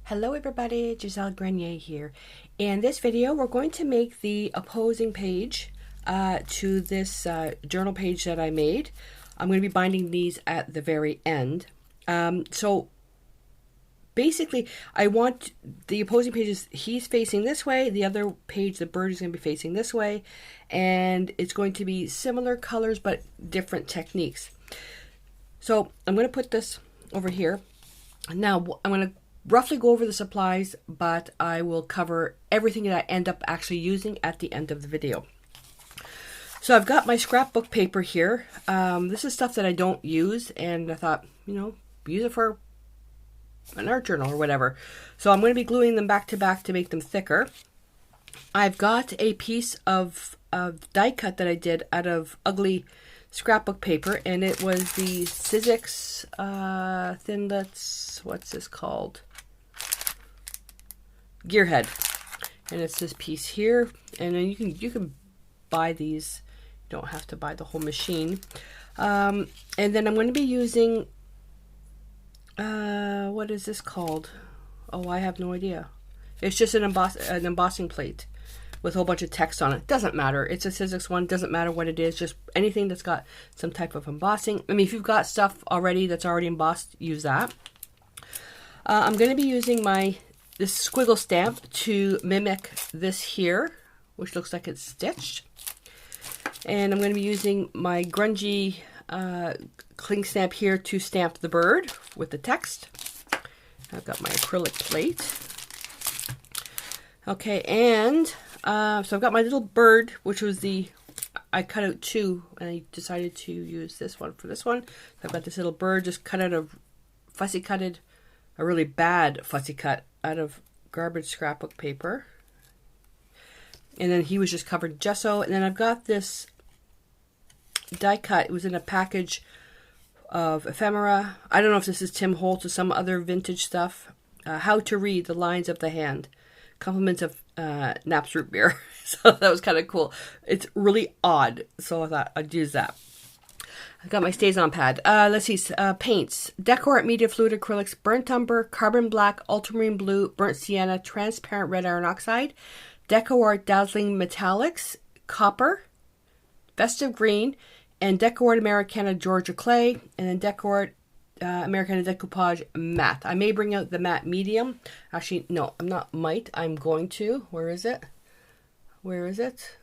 Hello everybody, Gisele Grenier here. In this video, we're going to make the opposing page to this journal page that I made. I'm going to be binding these at the very end. So basically, I want the opposing pages, he's facing this way, the other page, the bird is going to be facing this way, and it's going to be similar colors but different techniques. So I'm going to put this over here. Now I'm going to roughly go over the supplies, but I will cover everything that I end up actually using at the end of the video. So I've got my scrapbook paper here. This is stuff that I don't use, and I thought, use it for an art journal or whatever. So I'm going to be gluing them back to back to make them thicker. I've got a piece of die cut that I did out of ugly scrapbook paper, and it was the Sizzix Thinlits, what's this called? Gearhead. And it's this piece here, and then you can buy these. You don't have to buy the whole machine. And then I'm going to be using what is this called? Oh, I have no idea. It's just an embossing plate with a whole bunch of text on it. Doesn't matter. It's a Sizzix one. Doesn't matter what it is. Just anything that's got some type of embossing. I mean, if you've got stuff already that's already embossed, use that. I'm going to be using this squiggle stamp to mimic this here, which looks like it's stitched. And I'm going to be using my grungy cling stamp here to stamp the bird with the text. I've got my acrylic plate. Okay, and so I've got my little bird, which was I cut out two, and I decided to use this one for this one. So I've got this little bird just cut out of a really bad fussy cut out of garbage scrapbook paper. And then he was just covered in gesso. And then I've got this die cut. It was in a package of ephemera. I don't know if this is Tim Holtz or some other vintage stuff. How to Read the Lines of the Hand. Compliments of Knapp's Root Beer. So that was kind of cool. It's really odd, so I thought I'd use that. I've got my StazOn pad. Let's see, paints. Decoupage Medium Fluid Acrylics, Burnt Umber, Carbon Black, Ultramarine Blue, Burnt Sienna, Transparent Red Iron Oxide, Decoupage Dazzling Metallics, Copper, Festive Green, and Decoupage Americana Georgia Clay, and then Decoupage Americana Decoupage Matte. I may bring out the matte medium. Actually, no, I'm not might. I'm going to. Where is it? Where is it?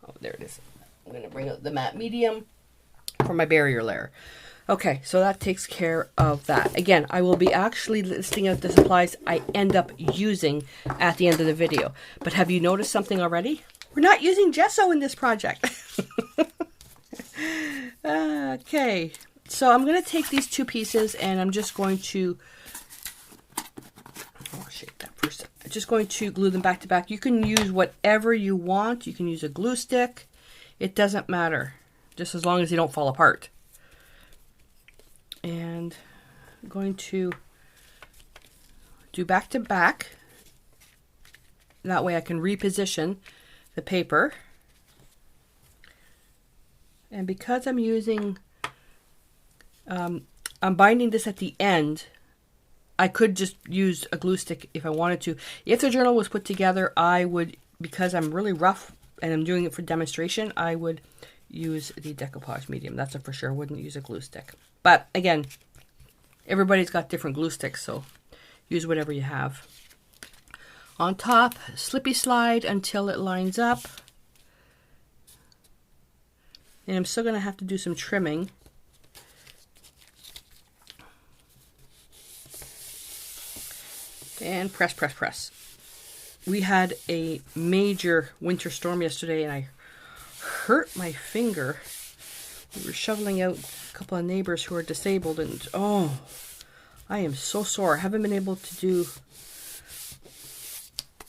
Oh, there it is. I'm going to bring out the matte medium for my barrier layer. Okay, so that takes care of that. Again, I will be actually listing out the supplies I end up using at the end of the video. But have you noticed something already? We're not using gesso in this project. Okay, so I'm going to take these two pieces and I'm just going to, shake that first. I'm just going to glue them back to back. You can use whatever you want. You can use a glue stick. It doesn't matter, just as long as they don't fall apart. And I'm going to do back to back. That way I can reposition the paper. And because I'm using, I'm binding this at the end, I could just use a glue stick if I wanted to. If the journal was put together, I would, because I'm really rough and I'm doing it for demonstration, I would use the Decoupage Medium. That's a for sure. Wouldn't use a glue stick. But again, everybody's got different glue sticks, so use whatever you have. On top, slippy slide until it lines up. And I'm still going to have to do some trimming. And press, press, press. We had a major winter storm yesterday, and I hurt my finger. We were shoveling out a couple of neighbors who are disabled, and oh, I am so sore. I haven't been able to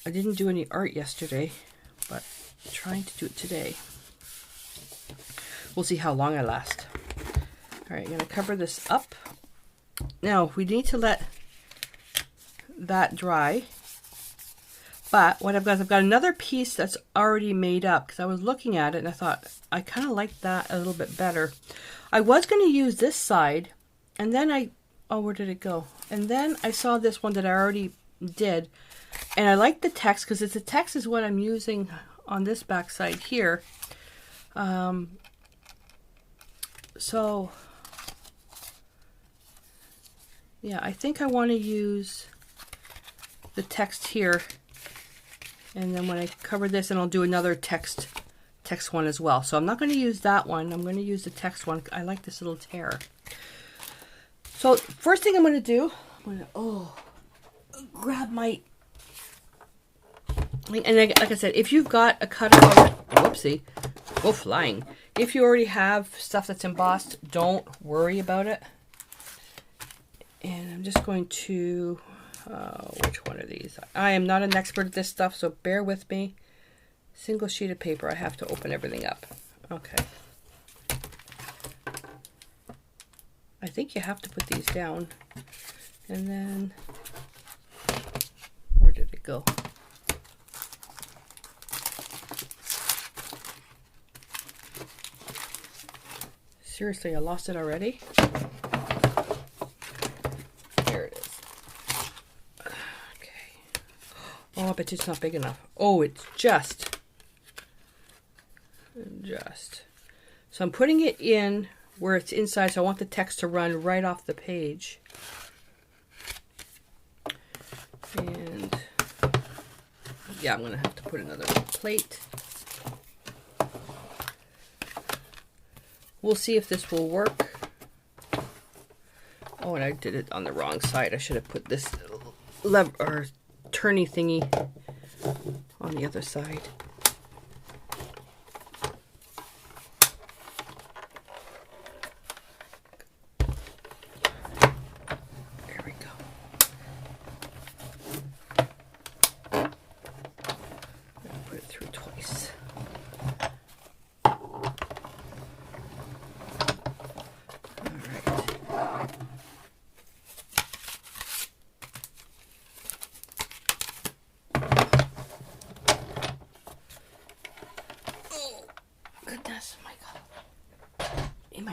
I didn't do any art yesterday, but I'm trying to do it today. We'll see how long I last. All right, I'm going to cover this up. Now, we need to let that dry. But what I've got is I've got another piece that's already made up, because I was looking at it and I thought I kind of like that a little bit better. I was going to use this side, and then I oh, where did it go? And then I saw this one that I already did, and I like the text because the text is what I'm using on this back side here. So yeah, I think I want to use the text here, and then when I cover this, and I'll do another text one as well. So I'm not going to use that one. I'm going to use the text one. I like this little tear. So first thing I'm going to do, I'm going to grab my, and like I said, if you've got a cutter already, whoopsie, go flying. If you already have stuff that's embossed, don't worry about it. And I'm just going to, which one are these? I am not an expert at this stuff, so bear with me. Single sheet of paper. I have to open everything up. Okay. I think you have to put these down. And then, where did it go? Seriously, I lost it already? There it is. Okay. Oh, I bet it's not big enough. Oh, it's just. So I'm putting it in where it's inside, so I want the text to run right off the page. And yeah, I'm going to have to put another plate. We'll see if this will work. Oh, and I did it on the wrong side. I should have put this lever or turny thingy on the other side. There we go. I'll put it through twice.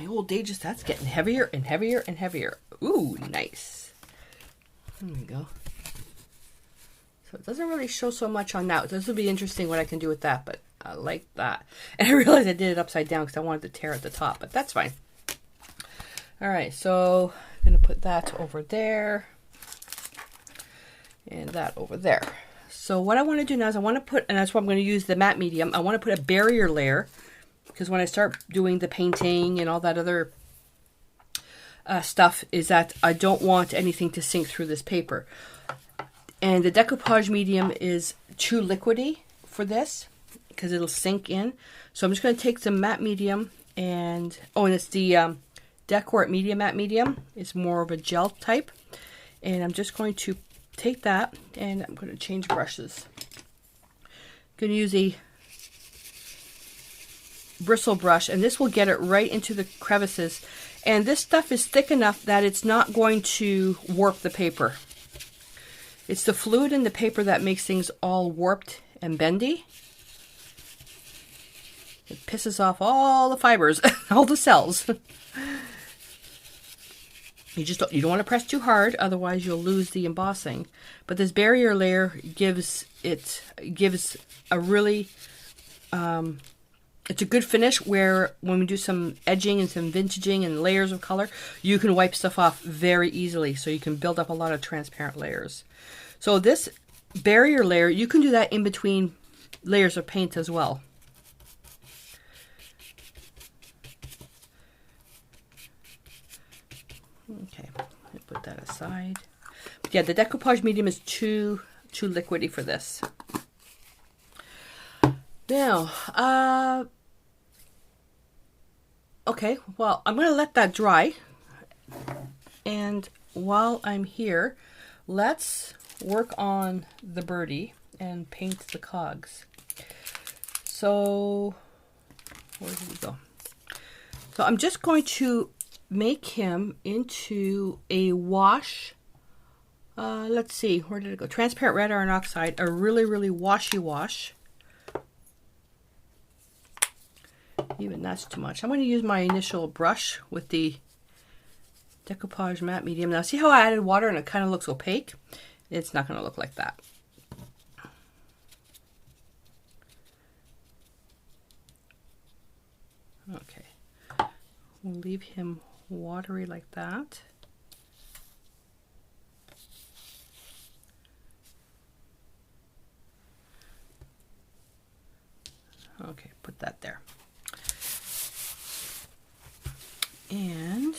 Old ages, that's getting heavier and heavier and heavier. Ooh, nice. There we go. So it doesn't really show so much on that. This will be interesting what I can do with that, but I like that. And I realized I did it upside down because I wanted to tear at the top, but that's fine. All right, so I'm going to put that over there and that over there. So what I want to do now is I want to put, and that's why I'm going to use the matte medium, I want to put a barrier layer. Because when I start doing the painting and all that other stuff, is that I don't want anything to sink through this paper. And the decoupage medium is too liquidy for this because it'll sink in. So I'm just going to take some matte medium and, and it's the Decoupage Medium matte medium. It's more of a gel type. And I'm just going to take that and I'm going to change brushes. I'm going to use a bristle brush, and this will get it right into the crevices, and this stuff is thick enough that it's not going to warp the paper. It's the fluid in the paper that makes things all warped and bendy. It pisses off all the fibers, all the cells. You don't want to press too hard, otherwise you'll lose the embossing. But this barrier layer gives a really it's a good finish where when we do some edging and some vintaging and layers of color, you can wipe stuff off very easily. So you can build up a lot of transparent layers. So this barrier layer, you can do that in between layers of paint as well. Okay, I'll put that aside. But yeah, the decoupage medium is too liquidy for this. Now, okay, well, I'm going to let that dry. And while I'm here, let's work on the birdie and paint the cogs. So, where did he go? So I'm just going to make him into a wash. Let's see, where did it go? Transparent red iron oxide, a really, really washy wash. Even that's too much. I'm going to use my initial brush with the Decoupage Matte Medium. Now see how I added water and it kind of looks opaque? It's not going to look like that. Okay. We'll leave him watery like that. Okay, put that there. And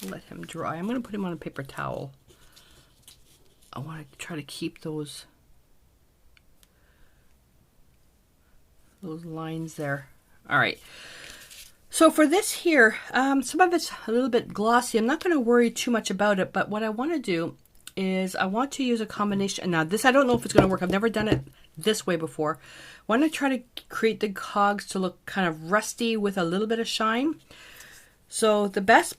let him dry. I'm going to put him on a paper towel. I want to try to keep those lines there. All right. So for this here, some of it's a little bit glossy. I'm not going to worry too much about it, but what I want to do is I want to use a combination. Now this, I don't know if it's going to work. I've never done it this way before. I want to try to create the cogs to look kind of rusty with a little bit of shine. So the best,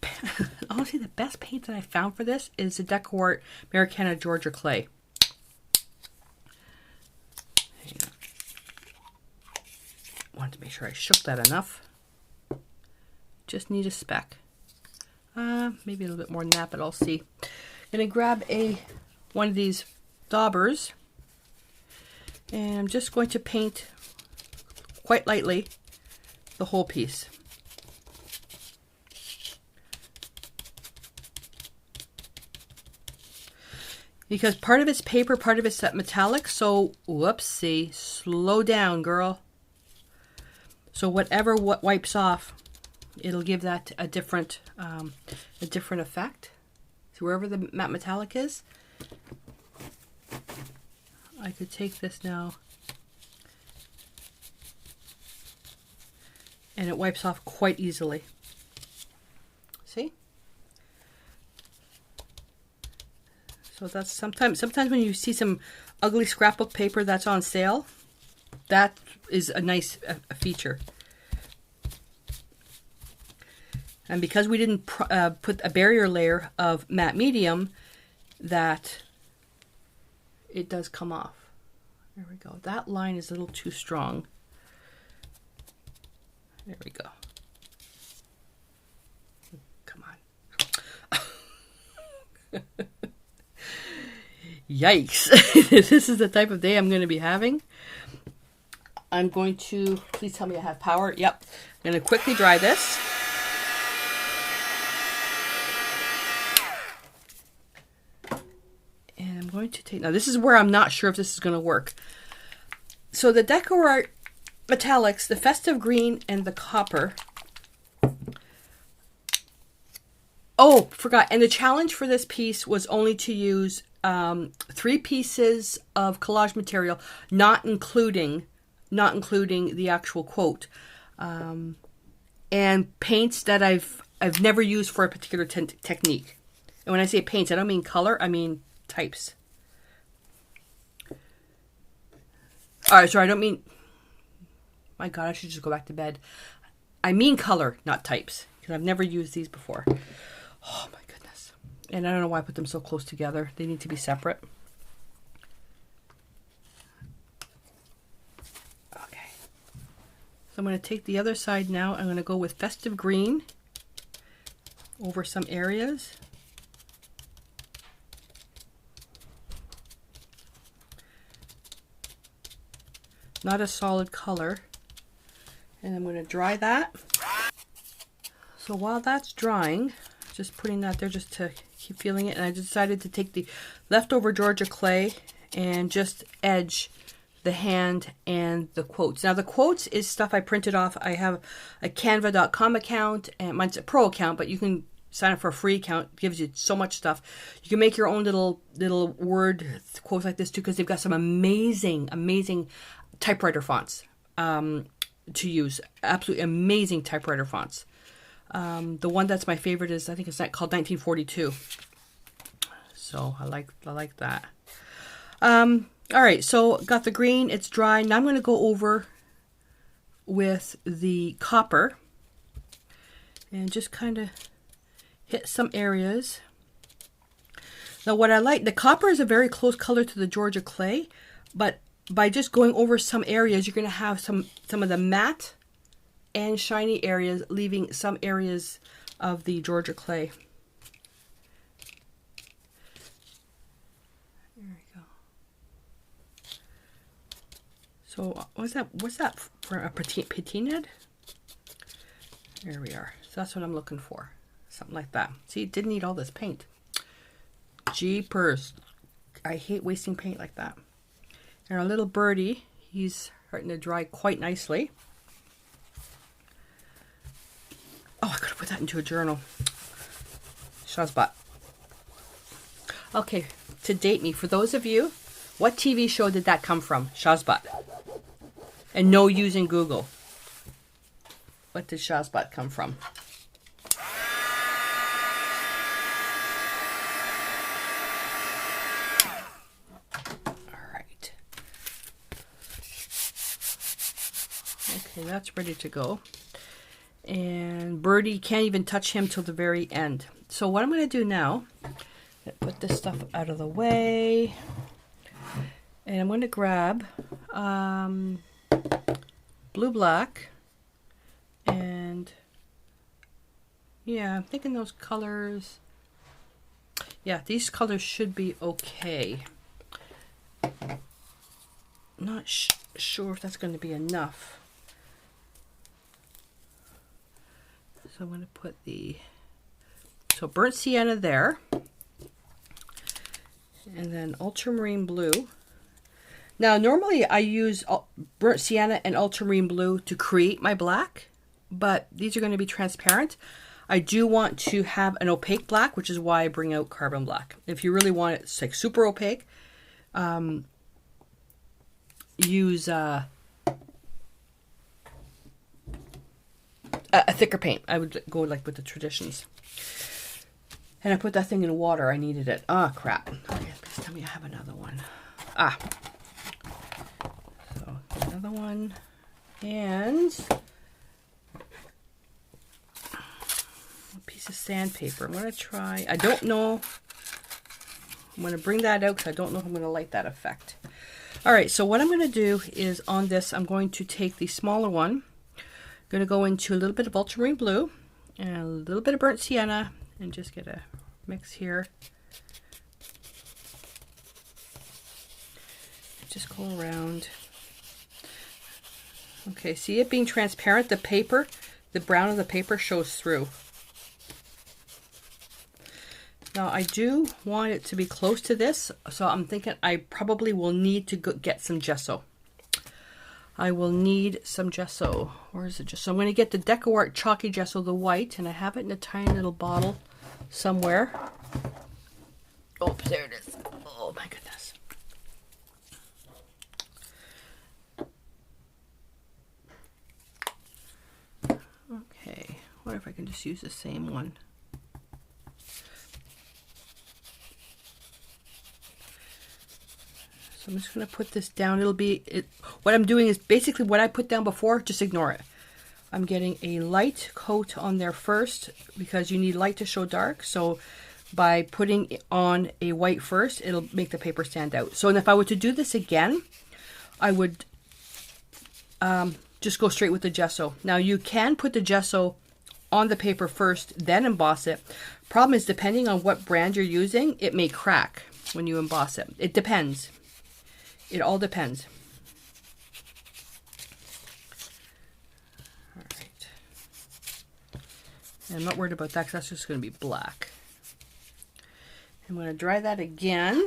honestly, the best paint that I found for this is the Decoart Americana Georgia Clay. Wanted to make sure I shook that enough. Just need a speck. Maybe a little bit more than that, but I'll see. I'm going to grab one of these daubers, and I'm just going to paint quite lightly the whole piece. Because part of it's paper, part of it's that metallic, so whoopsie, slow down, girl. So whatever wipes off, it'll give that a different effect. So wherever the matte metallic is, I could take this now, and it wipes off quite easily. See? So that's sometimes when you see some ugly scrapbook paper that's on sale, that is a nice feature. And because we didn't put a barrier layer of matte medium, that it does come off. There we go. That line is a little too strong. There we go. Come on. Yikes. This is the type of day I'm going to be having. I'm going to, please tell me I have power. Yep. I'm going to quickly dry this. And I'm going to take, now this is where I'm not sure if this is going to work. So the Decoart Metallics, the Festive Green and the Copper. Oh, forgot. And the challenge for this piece was only to use 3 pieces of collage material, not including the actual quote, and paints that I've never used for a particular technique. And when I say paints, I don't mean color, I mean types. All right, sorry, I don't mean, my God, I should just go back to bed. I mean color, not types, because I've never used these before. Oh my goodness. And I don't know why I put them so close together. They need to be separate. Okay. So I'm going to take the other side now. I'm going to go with Festive Green over some areas. Not a solid color. And I'm going to dry that. So while that's drying, just putting that there just to keep feeling it. And I decided to take the leftover Georgia clay and just edge the hand and the quotes. Now the quotes is stuff I printed off. I have a canva.com account, and mine's a pro account, but you can sign up for a free account. It gives you so much stuff. You can make your own little word quotes like this too, because they've got some amazing typewriter fonts to use. Absolutely amazing typewriter fonts. The one that's my favorite is, I think it's called 1942. So I like that. All right, so got the green, it's dry. Now I'm going to go over with the copper and just kind of hit some areas. Now what I like, the copper is a very close color to the Georgia clay, but by just going over some areas, you're going to have some of the matte and shiny areas, leaving some areas of the Georgia clay. There we go. So what's that for a patinade? There we are. So that's what I'm looking for. Something like that. See, it didn't need all this paint. Jeepers. I hate wasting paint like that. And our little birdie, he's starting to dry quite nicely. Oh, I could have put that into a journal. Shazbot. Okay, to date me, for those of you, what TV show did that come from? Shazbot. And no using Google. What did Shazbot come from? Alright. Okay, that's ready to go. And Birdie can't even touch him till the very end. So what I'm going to do now, put this stuff out of the way. And I'm going to grab blue, black. And yeah, I'm thinking those colors. Yeah, these colors should be okay. Not sure if that's going to be enough. So I'm going to put so burnt sienna there. And then ultramarine blue. Now, normally I use burnt sienna and ultramarine blue to create my black, but these are going to be transparent. I do want to have an opaque black, which is why I bring out carbon black. If you really want it like super opaque, use a thicker paint. I would go like with the Traditions. And I put that thing in water. I needed it. Oh, crap. Okay, please tell me I have another one. Ah. So, another one. And a piece of sandpaper. I'm going to try. I don't know. I'm going to bring that out because I don't know if I'm going to like that effect. All right, so what I'm going to do is on this, I'm going to take the smaller one. I'm going to go into a little bit of ultramarine blue and a little bit of burnt sienna. And just get a mix here. Just go around. Okay, see it being transparent? The paper, the brown of the paper shows through. Now I do want it to be close to this, so I'm thinking I probably will need to get some gesso. I will need some gesso. Where is it? So I'm going to get the DecoArt Chalky Gesso, the white, and I have it in a tiny little bottle somewhere. Oh, there it is. Oh my goodness. Okay, what if I can just use the same one? So I'm just going to put this down. It'll be, what I'm doing is basically what I put down before, just ignore it. I'm getting a light coat on there first because you need light to show dark. So by putting on a white first, it'll make the paper stand out. So and if I were to do this again, I would just go straight with the gesso. Now you can put the gesso on the paper first, then emboss it. Problem is, depending on what brand you're using, it may crack when you emboss it. It depends. It all depends. All right. And I'm not worried about that because that's just going to be black. I'm going to dry that again.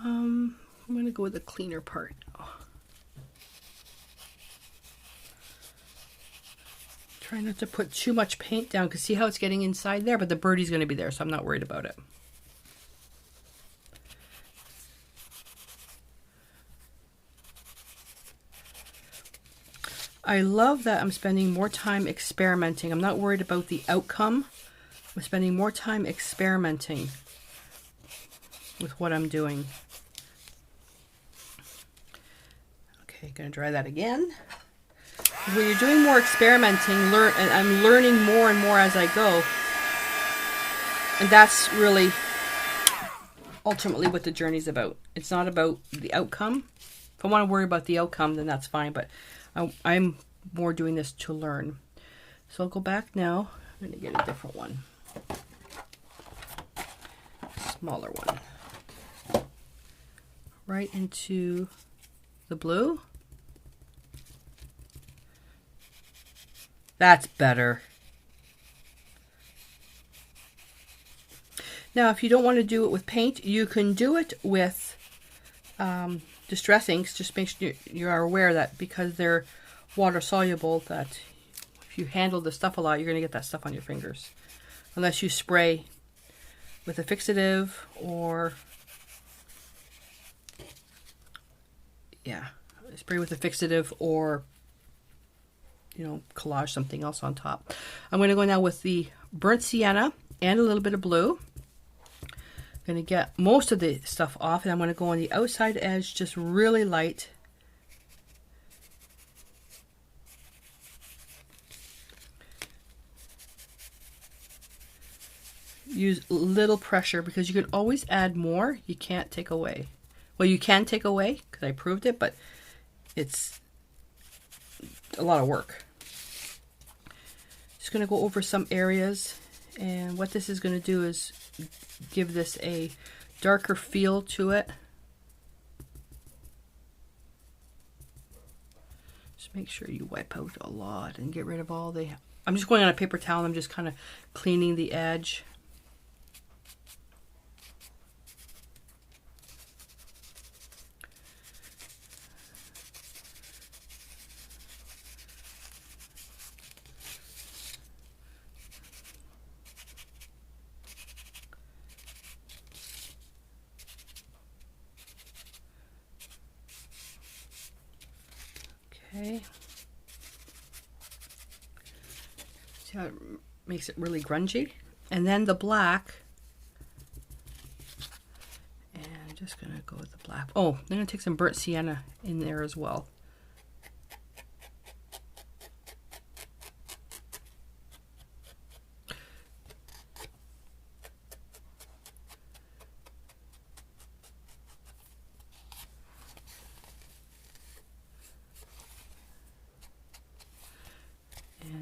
I'm going to go with the cleaner part. Try not to put too much paint down because see how it's getting inside there, but the birdie's going to be there, so I'm not worried about it. I love that I'm spending more time experimenting. I'm not worried about the outcome. I'm spending more time experimenting with what I'm doing. Okay, gonna dry that again. When you're doing more experimenting, and I'm learning more and more as I go. And that's really ultimately what the journey's about. It's not about the outcome. If I want to worry about the outcome, then that's fine, but I'm more doing this to learn. So I'll go back now. I'm going to get a different one. Smaller one. Right into the blue. That's better. Now, if you don't want to do it with paint, you can do it with Distress inks. Just make sure you are aware that because they're water soluble, that if you handle the stuff a lot, you're going to get that stuff on your fingers. Unless you spray with a fixative or, yeah, spray with a fixative or, you know, collage something else on top. I'm going to go now with the burnt sienna and a little bit of blue. I'm going to get most of the stuff off, and I'm going to go on the outside edge just really light. Use little pressure because you can always add more. You can't take away. Well, you can take away because I proved it, but it's a lot of work. Just going to go over some areas, and what this is going to do is give this a darker feel to it. Just make sure you wipe out a lot and get rid of all the... I'm just going on a paper towel and I'm just kind of cleaning the edge. Okay. See how it makes it really grungy? And then the black. And I'm just going to go with the black. Oh, I'm going to take some burnt sienna in there as well.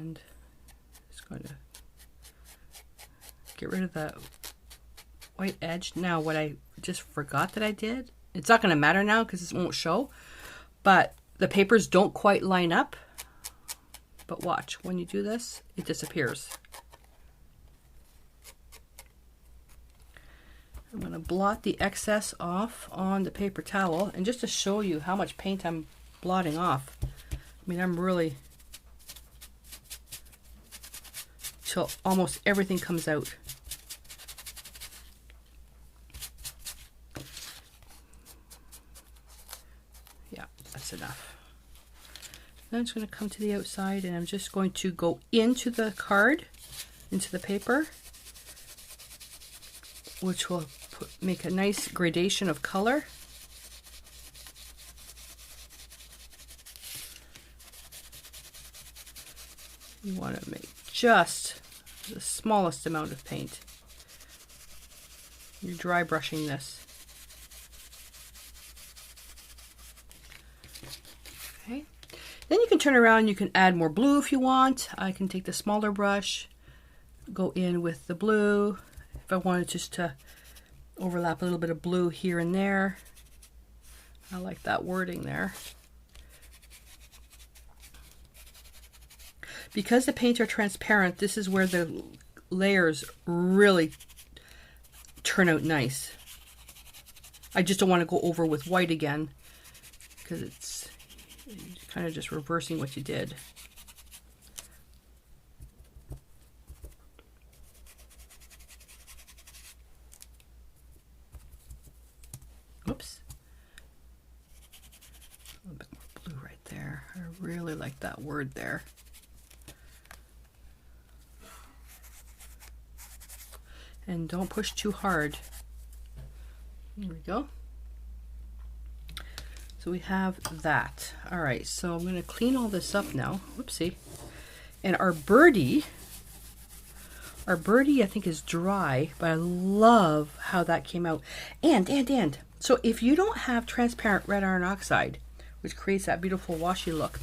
And just going to get rid of that white edge. Now, what I just forgot that I did, it's not going to matter now because it won't show, but the papers don't quite line up. But watch, when you do this, it disappears. I'm going to blot the excess off on the paper towel, and just to show you how much paint I'm blotting off. I mean, I'm really... till almost everything comes out. Yeah, that's enough. Then I'm just going to come to the outside, and I'm just going to go into the card, into the paper, which will make a nice gradation of color. You want to make just the smallest amount of paint. You're dry brushing this. Okay. Then you can turn around, you can add more blue if you want. I can take the smaller brush, go in with the blue. If I wanted just to overlap a little bit of blue here and there. I like that wording there. Because the paints are transparent, this is where the layers really turn out nice. I just don't want to go over with white again because it's kind of just reversing what you did. Oops. A little bit more blue right there. I really like that word there. And don't push too hard. There we go. So we have that. All right, so I'm going to clean all this up now. Whoopsie. And our birdie I think is dry, but I love how that came out. And, so if you don't have transparent red iron oxide, which creates that beautiful washi look.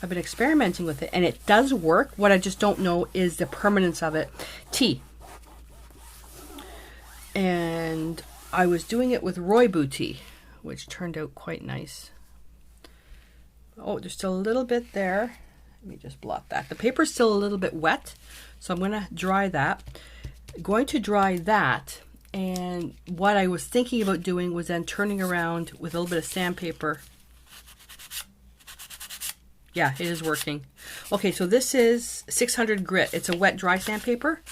I've been experimenting with it, and it does work. What I just don't know is the permanence of it. Tea. And I was doing it with Rooibos tea, which turned out quite nice. Oh, there's still a little bit there. Let me just blot that. The paper's still a little bit wet, so I'm going to dry that. Going to dry that, and what I was thinking about doing was then turning around with a little bit of sandpaper. Yeah, it is working. Okay, so this is 600 grit. It's a wet dry sandpaper.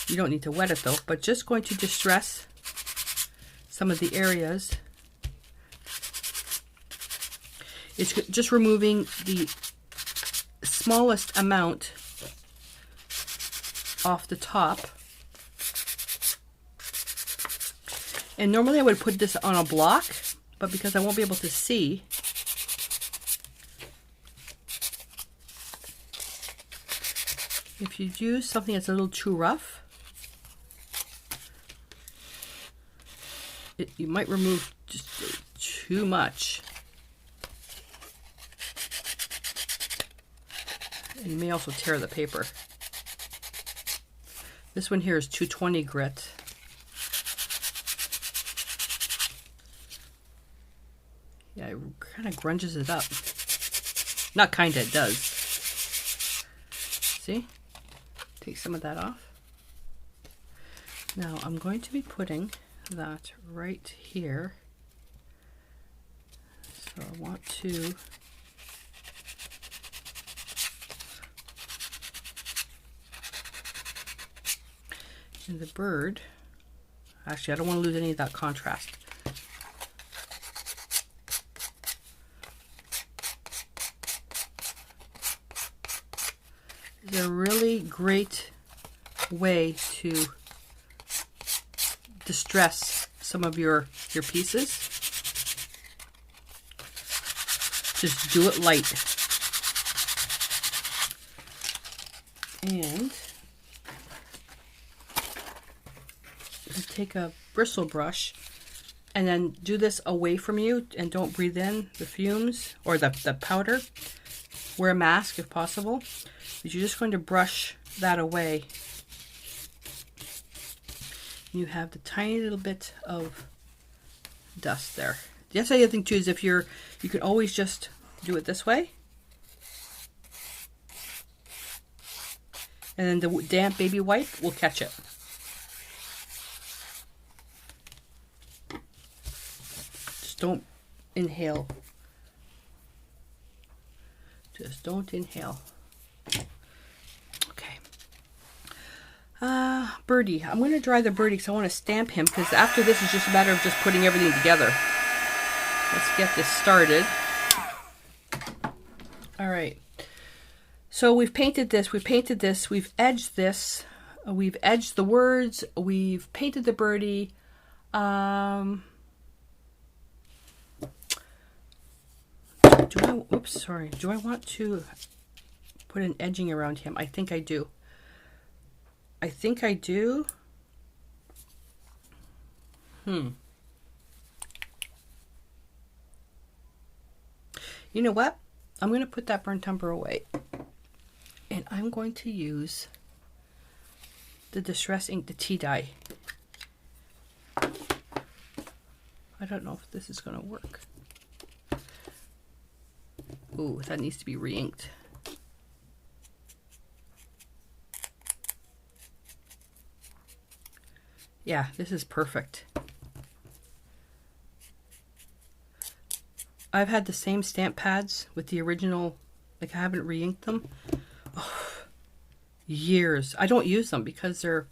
You don't need to wet it though, but just going to distress some of the areas. It's just removing the smallest amount off the top. And normally I would put this on a block, but because I won't be able to see, if you use something that's a little too rough, you might remove just too much. And you may also tear the paper. This one here is 220 grit. Yeah, it kind of grunges it up. Not kind of, it does. See? Take some of that off. Now I'm going to be putting that right here. So I want to and the bird, actually I don't want to lose any of that contrast. It's a really great way to distress some of your pieces. Just do it light. And take a bristle brush and then do this away from you and don't breathe in the fumes or the powder. Wear a mask if possible. But you're just going to brush that away. You have the tiny little bit of dust there. The other thing too is if you can always just do it this way. And then the damp baby wipe will catch it. Just don't inhale. Just don't inhale. Okay. Birdie. I'm going to dry the birdie because I want to stamp him, because after this is just a matter of just putting everything together. Let's get this started. All right. So we've painted this, we've edged this, we've edged the words, we've painted the birdie. Do I want to put an edging around him? I think I do. You know what? I'm going to put that burnt umber away. And I'm going to use the Distress ink, the tea dye. I don't know if this is going to work. Ooh, that needs to be re-inked. Yeah, this is perfect. I've had the same stamp pads with the original, like I haven't re-inked them. Oh, years. I don't use them because they're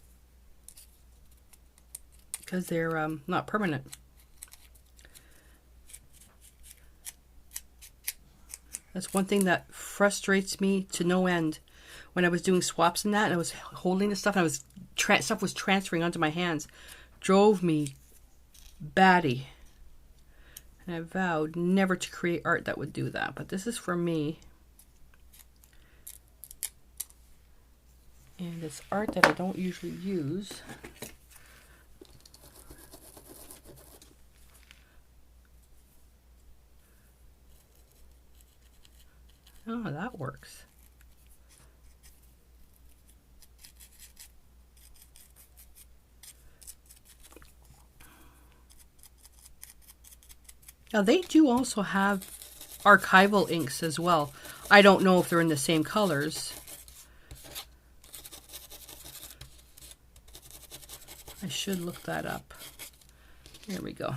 not permanent. That's one thing that frustrates me to no end. When I was doing swaps and that, and I was holding the stuff, and I was stuff was transferring onto my hands, drove me batty. And I vowed never to create art that would do that. But this is for me. And it's art that I don't usually use. Oh, that works. Now they do also have archival inks as well. I don't know if they're in the same colors. I should look that up. There we go.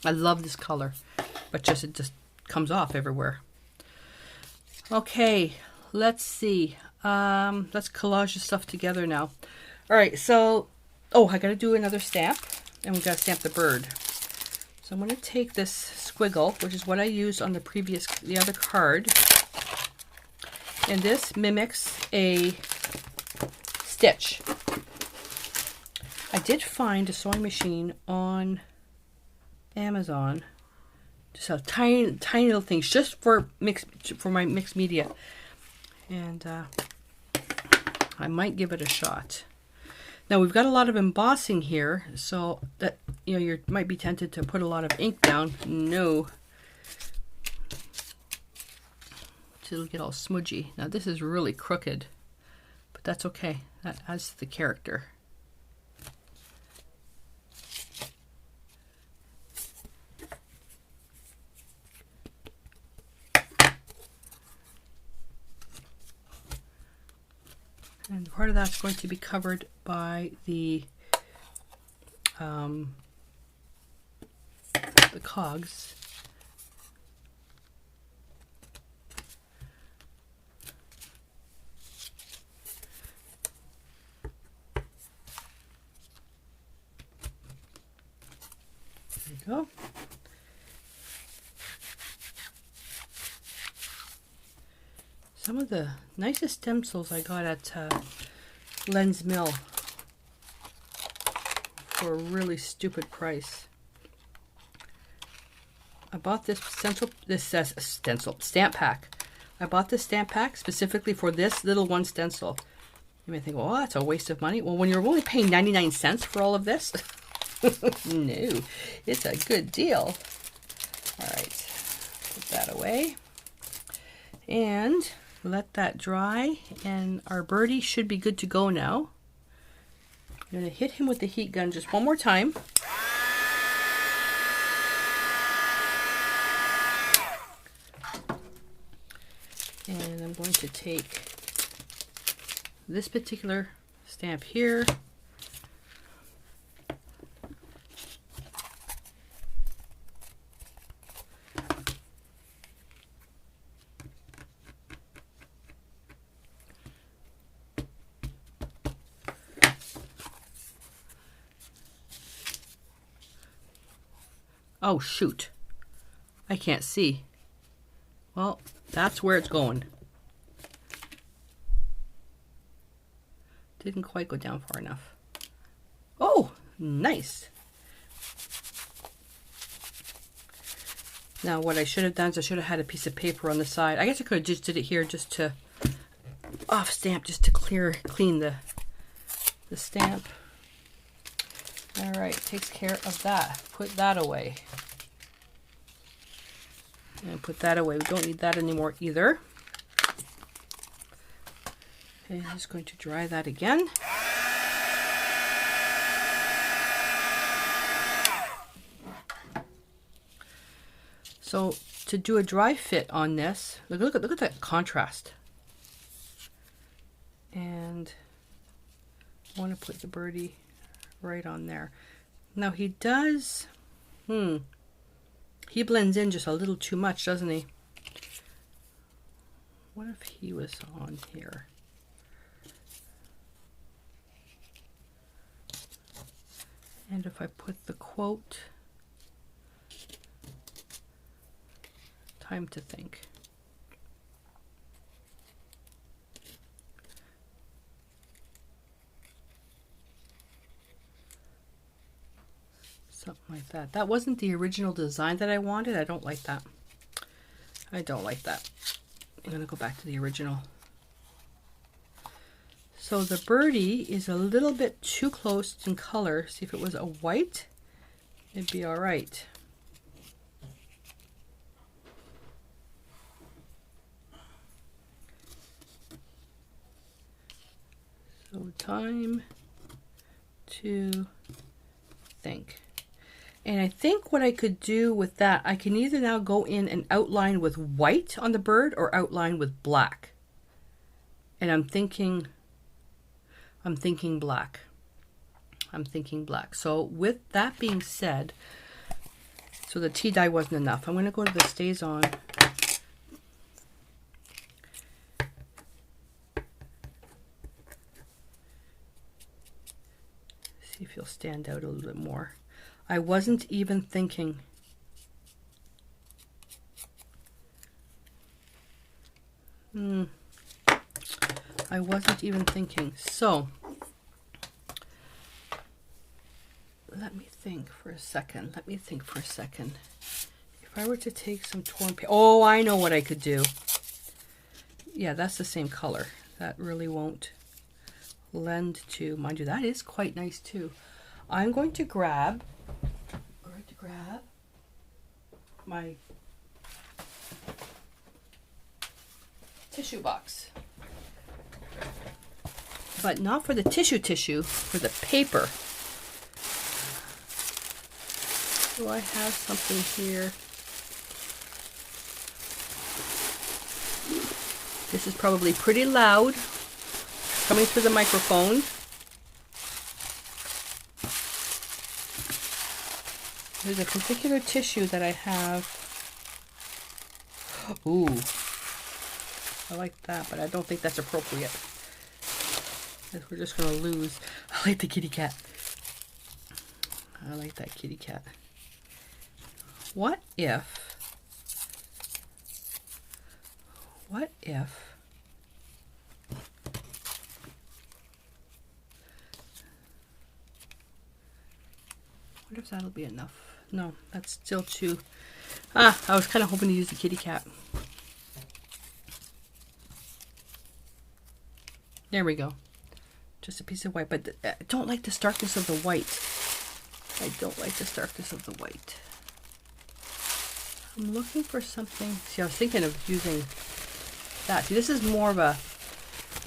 I love this color, but it just comes off everywhere. Okay, let's see. Let's collage the stuff together now. All right, so, oh, I gotta do another stamp, and we gotta stamp the bird. So I'm gonna take this squiggle, which is what I used on the other card, and this mimics a stitch. I did find a sewing machine on Amazon, just a tiny little things, just for my mixed media, and I might give it a shot. Now we've got a lot of embossing here, so that you might be tempted to put a lot of ink down. No, it'll get all smudgy. Now this is really crooked, but that's okay. That adds to the character. And part of that's going to be covered by the cogs. There you go. Some of the nicest stencils I got at Len's Mill for a really stupid price. I bought this stamp pack. I bought this stamp pack specifically for this little one stencil. You may think, well, that's a waste of money. Well, when you're only paying 99 cents for all of this, no, it's a good deal. All right, put that away. And let that dry, and our birdie should be good to go now. I'm going to hit him with the heat gun just one more time. And I'm going to take this particular stamp here. Oh shoot, I can't see. Well, that's where it's going. Didn't quite go down far enough. Oh, nice. Now what I should have done is I should have had a piece of paper on the side. I guess I could have just did it here just to off stamp, just to clean the stamp. All right, takes care of that. Put that away. And put that away. We don't need that anymore either. Okay, I'm just going to dry that again. So to do a dry fit on this, look at that contrast. And I want to put the birdie right on there. Now he does, he blends in just a little too much, doesn't he? What if he was on here? And if I put the quote, time to think. Something like that. That wasn't the original design that I wanted. I don't like that. I don't like that. I'm going to go back to the original. So the birdie is a little bit too close in color. See, if it was a white, it'd be all right. Time to think. And I think what I could do with that, I can either now go in and outline with white on the bird or outline with black. And I'm thinking black. I'm thinking black. So with that being said, so the tea dye wasn't enough. I'm going to go to the Stays On. See if you'll stand out a little bit more. I wasn't even thinking. I wasn't even thinking. So let me think for a second. If I were to take some torn paper, oh, I know what I could do. Yeah, that's the same color. That really won't lend to, mind you, that is quite nice too. I'm going to grab my tissue box, but not for the tissue, for the paper. Do I have something here? This is probably pretty loud coming through the microphone. There's a particular tissue that I have. Ooh, I like that, but I don't think that's appropriate. We're just going to lose. I like the kitty cat. I like that kitty cat. What if What if that'll be enough? No, that's still too... I was kind of hoping to use the kitty cat. There we go. Just a piece of white, but I don't like the starkness of the white. I'm looking for something. See, I was thinking of using that. See, this is more of a...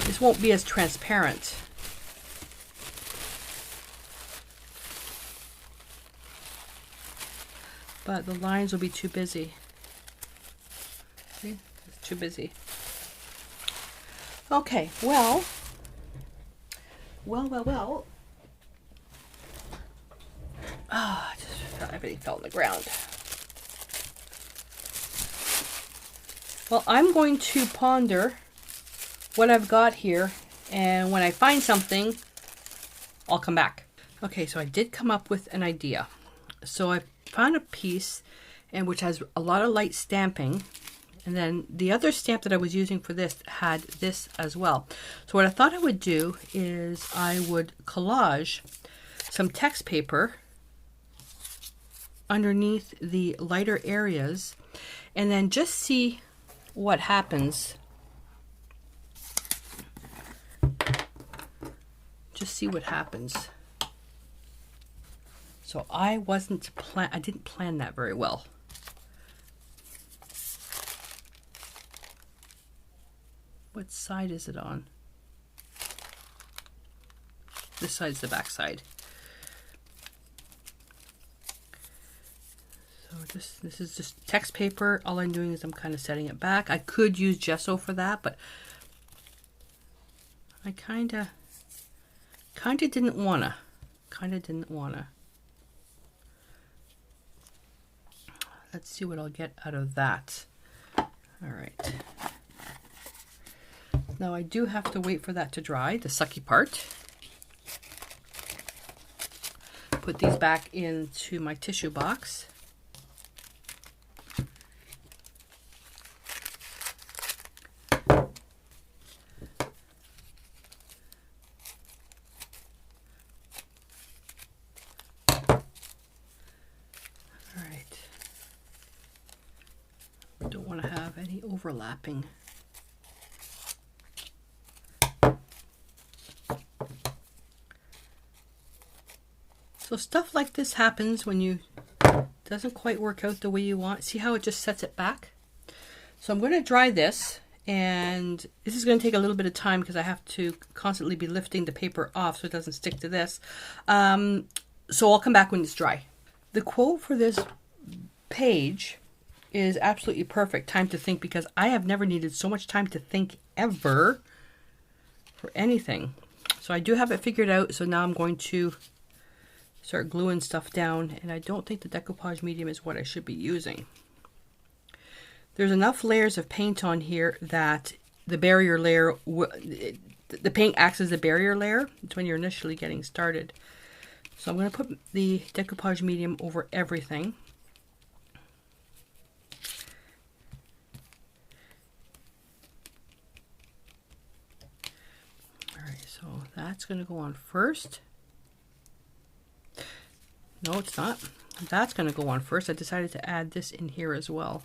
This won't be as transparent. But the lines will be too busy. See? It's too busy. Okay, well. Everything fell on the ground. Well, I'm going to ponder what I've got here, and when I find something, I'll come back. Okay, so I did come up with an idea. So I found a piece which has a lot of light stamping, and then the other stamp that I was using for this had this as well. So what I thought I would do is I would collage some text paper underneath the lighter areas and then just see what happens. So I didn't plan that very well. What side is it on? This side's the back side. So this is just text paper. All I'm doing is I'm kind of setting it back. I could use gesso for that, but I kind of didn't wanna. Let's see what I'll get out of that. All right. Now I do have to wait for that to dry, the sucky part. Put these back into my tissue box. Don't want to have any overlapping. So stuff like this happens when you doesn't quite work out the way you want. See how it just sets it back? So I'm going to dry this And this is going to take a little bit of time because I have to constantly be lifting the paper off so it doesn't stick to this. So I'll come back when it's dry. The quote for this page is absolutely perfect. Time to think, because I have never needed so much time to think ever for anything. So I do have it figured out. So now I'm going to start gluing stuff down. And I don't think the decoupage medium is what I should be using. There's enough layers of paint on here that the barrier layer, the paint acts as a barrier layer. It's when you're initially getting started. So I'm going to put the decoupage medium over everything. All right, so that's going to go on first. No, it's not. That's going to go on first. I decided to add this in here as well.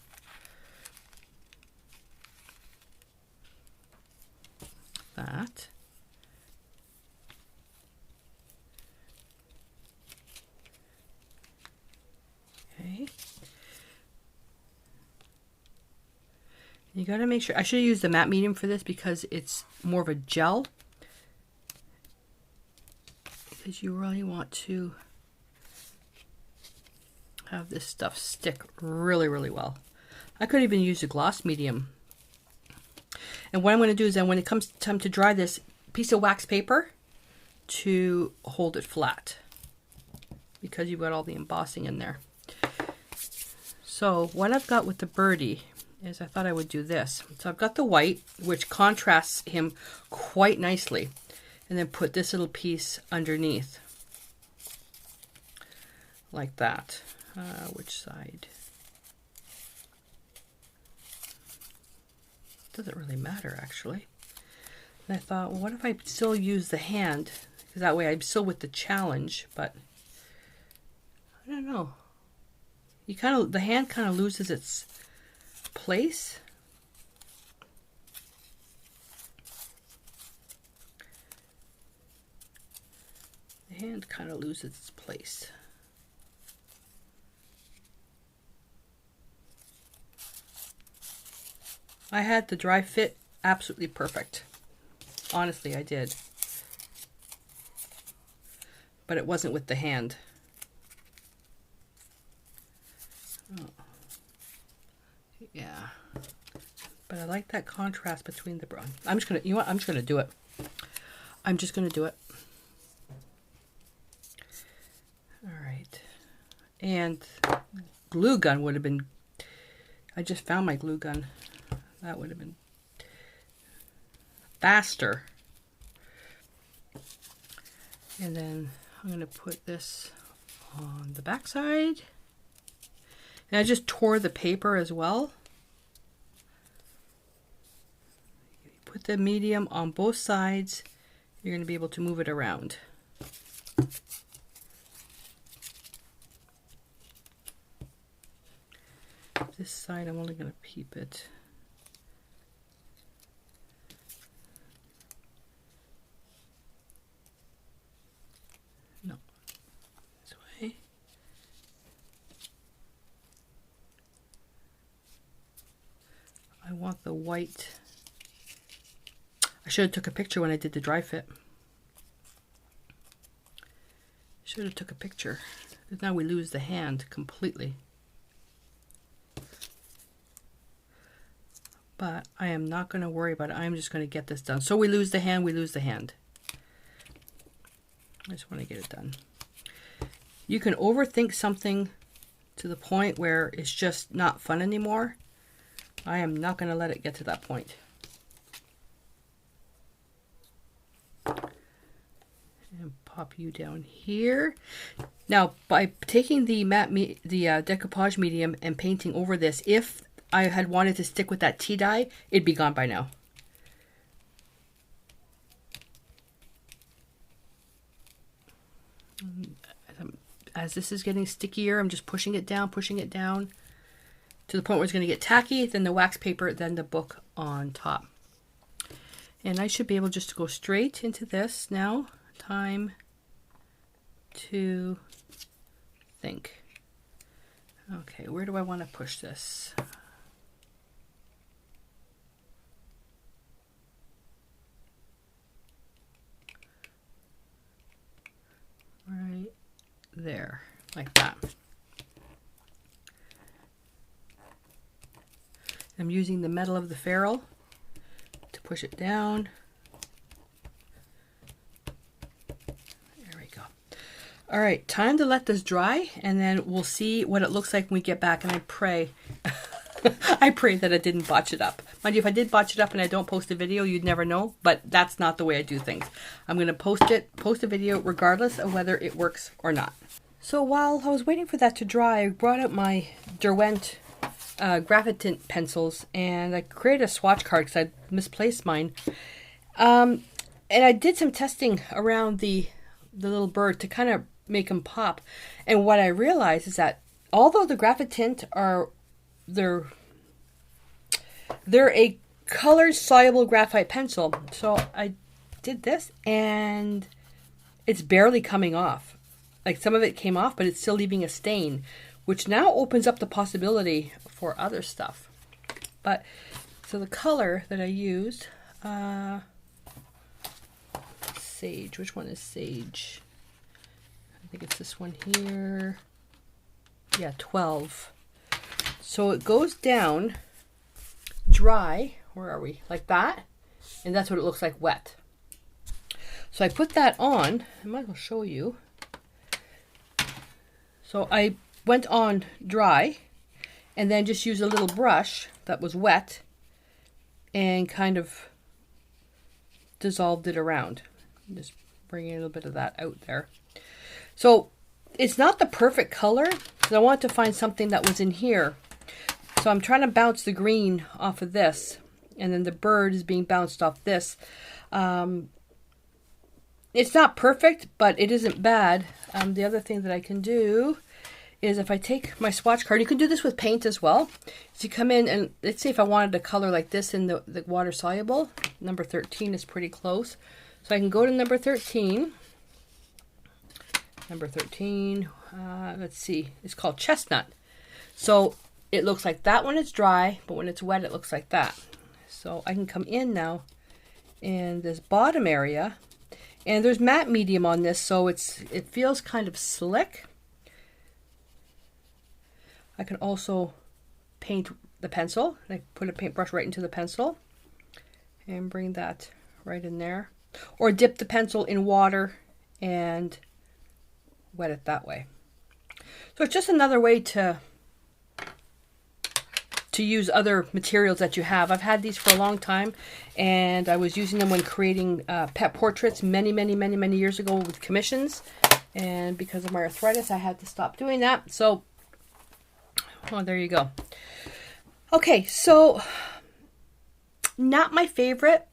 That. Okay. You got to make sure, I should have used the matte medium for this because it's more of a gel. Because you really want to have this stuff stick really, really well. I could even use a gloss medium. And what I'm going to do is then when it comes time to dry this, piece of wax paper to hold it flat, because you've got all the embossing in there. So what I've got with the birdie is I thought I would do this. So I've got the white, which contrasts him quite nicely, and then put this little piece underneath like that. Which side? Doesn't really matter, actually. And I thought, well, what if I still use the hand? Because that way I'm still with the challenge, but I don't know. You kind of, the hand kind of loses its place. The hand kind of loses its place. I had the dry fit absolutely perfect. Honestly, I did. But it wasn't with the hand. Oh. Yeah. But I like that contrast between the brown. I'm just gonna, you know what? I'm just gonna do it. I'm just gonna do it. All right. And glue gun would have been, I just found my glue gun. That would have been faster. And then I'm going to put this on the back side. And I just tore the paper as well. Put the medium on both sides. You're going to be able to move it around. This side I'm only going to keep it. No, this way. I want the white. I should have took a picture when I did the dry fit. Should have took a picture. Because now we lose the hand completely. But I am not going to worry about it. I'm just going to get this done. So we lose the hand, we lose the hand. I just want to get it done. You can overthink something to the point where it's just not fun anymore. I am not going to let it get to that point. And pop you down here. Now, by taking the decoupage medium and painting over this, if I had wanted to stick with that tea dye, it'd be gone by now. As this is getting stickier, I'm just pushing it down to the point where it's going to get tacky, then the wax paper, then the book on top. And I should be able just to go straight into this now. Time to think. Okay, where do I want to push this? there, like that. I'm using the metal of the ferrule to push it down. There we go. All right, time to let this dry, and then we'll see what it looks like when we get back. And I pray, I pray that I didn't botch it up. Mind you, if I did botch it up and I don't post a video, you'd never know. But that's not the way I do things. I'm going to post a video regardless of whether it works or not. So while I was waiting for that to dry, I brought out my Derwent graphite tint pencils, and I created a swatch card because I misplaced mine. And I did some testing around the little bird to kind of make them pop. And what I realized is that although the graphite tint they're a color soluble graphite pencil, so I did this and it's barely coming off. Like, some of it came off, but it's still leaving a stain, which now opens up the possibility for other stuff. But so the color that I used, sage. Which one is sage? I think it's this one here. Yeah, 12. So it goes down dry. Where are we? Like that. And that's what it looks like wet. So I put that on. I might as well show you. So I went on dry and then just used a little brush that was wet and kind of dissolved it around. Just bringing a little bit of that out there. So it's not the perfect color because I want to find something that was in here. So I'm trying to bounce the green off of this, and then the bird is being bounced off this. It's not perfect, but it isn't bad. The other thing that I can do is if I take my swatch card, you can do this with paint as well. So you come in and let's say if I wanted a color like this in the water soluble, number 13 is pretty close. So I can go to number 13. Number 13, let's see, it's called Chestnut. So it looks like that when it's dry, but when it's wet, it looks like that. So I can come in now in this bottom area, and there's matte medium on this, so it feels kind of slick. I can also paint the pencil. I put a paintbrush right into the pencil and bring that right in there. Or dip the pencil in water and wet it that way. So it's just another way to use other materials that you have. I've had these for a long time, and I was using them when creating pet portraits many years ago with commissions. And because of my arthritis, I had to stop doing that. So, well, there you go. Okay, so not my favorite.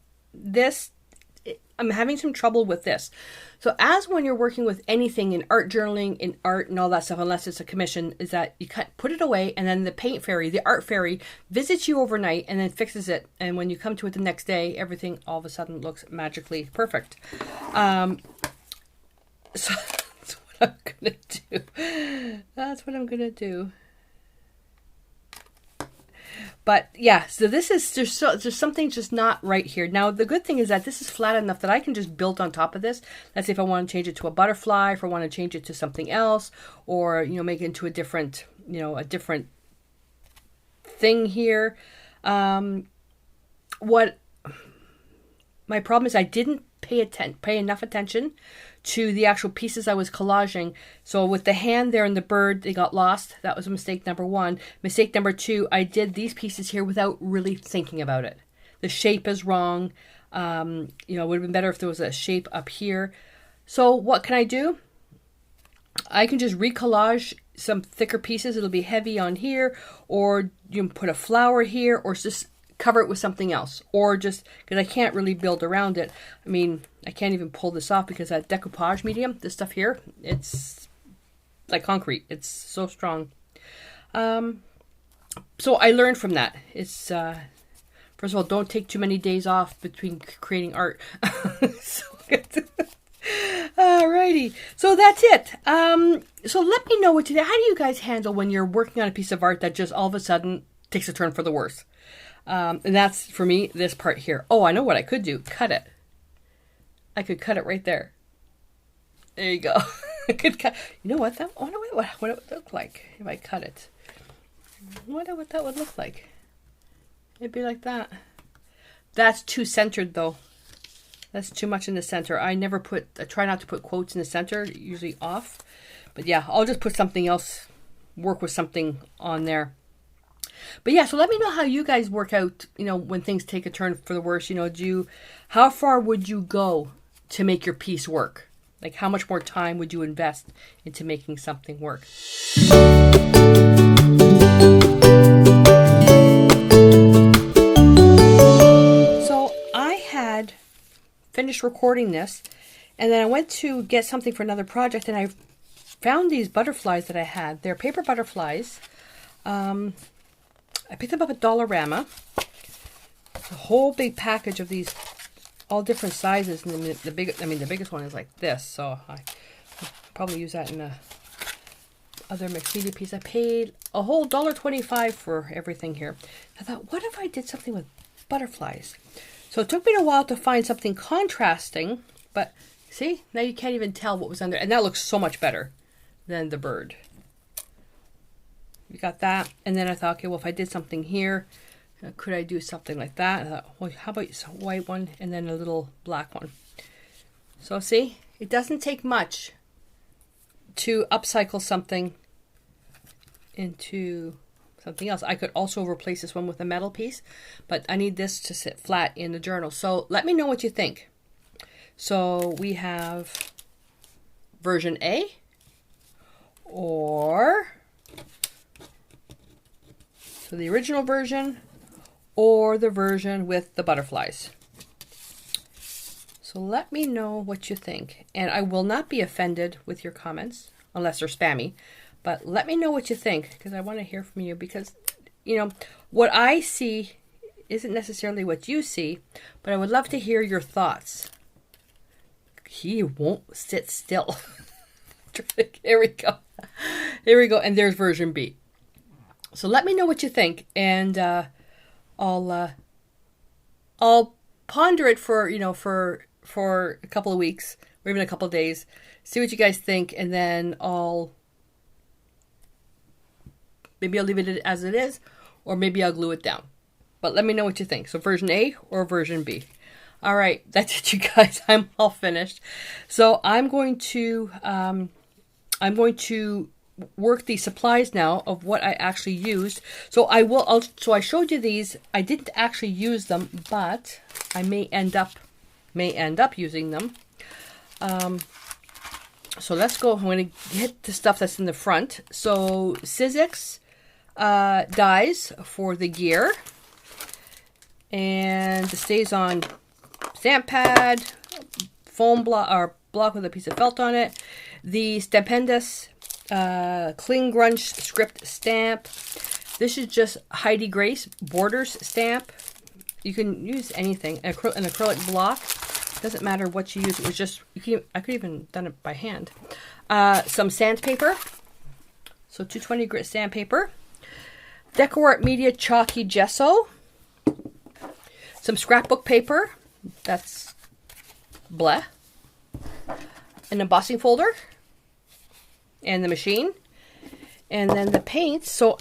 I'm having some trouble with this. So as when you're working with anything in art journaling, in art and all that stuff, unless it's a commission, is that you put it away, and then the paint fairy, the art fairy, visits you overnight and then fixes it. And when you come to it the next day, everything all of a sudden looks magically perfect. So that's what I'm going to do. That's what I'm going to do. But yeah, so this is, there's something just not right here. Now, the good thing is that this is flat enough that I can just build on top of this. Let's say if I want to change it to a butterfly, if I want to change it to something else, or, make it into a different thing here. What my problem is, I didn't pay enough attention to the actual pieces I was collaging. So with the hand there and the bird, they got lost. That was mistake number one. Mistake number two, I did these pieces here without really thinking about it. The shape is wrong. It would have been better if there was a shape up here. So what can I do? I can just recollage some thicker pieces. It'll be heavy on here, or you can put a flower here, or just cover it with something else, or just, because I can't really build around it. I mean, I can't even pull this off because that decoupage medium, this stuff here, it's like concrete. It's so strong. So I learned from that. It's, first of all, don't take too many days off between creating art. Alrighty, so that's it. So let me know how do you guys handle when you're working on a piece of art that just all of a sudden takes a turn for the worse? And that's, for me, this part here. Oh, I know what I could do. Cut it. I could cut it right there. There you go. I could cut. You know what? I wonder what it would look like if I cut it. I wonder what that would look like. It'd be like that. That's too centered though. That's too much in the center. I try not to put quotes in the center, usually off. But yeah, I'll just put something else, work with something on there. But yeah, so let me know how you guys work out, when things take a turn for the worse. How far would you go to make your piece work? Like, how much more time would you invest into making something work? So I had finished recording this, and then I went to get something for another project, and I found these butterflies that I had. They're paper butterflies. I picked them up at Dollarama. A whole big package of these, all different sizes. And the biggest one is like this. So I probably use that in a other mixed media piece. I paid a whole $1.25 for everything here. I thought, what if I did something with butterflies? So it took me a while to find something contrasting, but see, now you can't even tell what was under, and that looks so much better than the bird. You got that, and then I thought, okay, well, if I did something here, could I do something like that? I thought, well, how about a white one and then a little black one? So see, it doesn't take much to upcycle something into something else. I could also replace this one with a metal piece, but I need this to sit flat in the journal. So let me know what you think. So we have version A, or so the original version, or the version with the butterflies. So let me know what you think. And I will not be offended with your comments, unless they're spammy. But let me know what you think, because I want to hear from you. Because, what I see isn't necessarily what you see, but I would love to hear your thoughts. He won't sit still. Here we go. Here we go. And there's version B. So let me know what you think, and I'll ponder it for a couple of weeks, or even a couple of days. See what you guys think, and then maybe I'll leave it as it is, or maybe I'll glue it down. But let me know what you think. So version A or version B. All right, that's it, you guys. I'm all finished. So I'm going to work the supplies now of what I actually used. So I showed you these. I didn't actually use them, but I may end up using them. So let's go. I'm going to hit the stuff that's in the front. So Sizzix dies for the gear, and the Stays On stamp pad, foam block with a piece of felt on it. The Stupendous Cling Grunge script stamp. This is just Heidi Grace Borders stamp. You can use anything. An acrylic block. Doesn't matter what you use. It was just, I could even done it by hand. Some sandpaper. So 220 grit sandpaper. Decoupage Media Chalky Gesso. Some scrapbook paper. That's bleh. An embossing folder. And the machine. And then the paints. So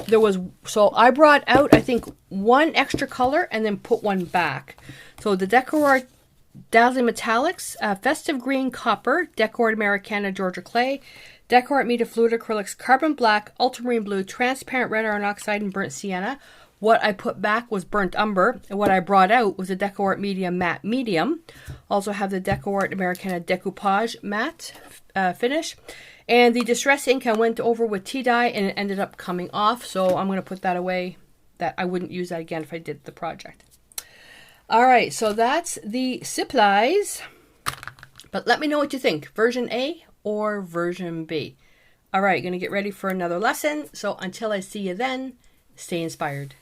I brought out, I think, one extra color and then put one back. So the Decoupage Dazzling Metallics, Festive Green Copper, Decoupage Americana Georgia Clay, Decoupage Media Fluid Acrylics, Carbon Black, Ultramarine Blue, Transparent Red Iron Oxide, and Burnt Sienna. What I put back was Burnt Umber, and what I brought out was the Decoupage Media Matte Medium. Also have the Decoupage Americana Decoupage Matte finish. And the Distress ink I went over with tea dye, and it ended up coming off, so I'm going to put that away. That I wouldn't use that again if I did the project. All right, so that's the supplies. But let me know what you think, version A or version B. All right, going to get ready for another lesson. So until I see you then, stay inspired.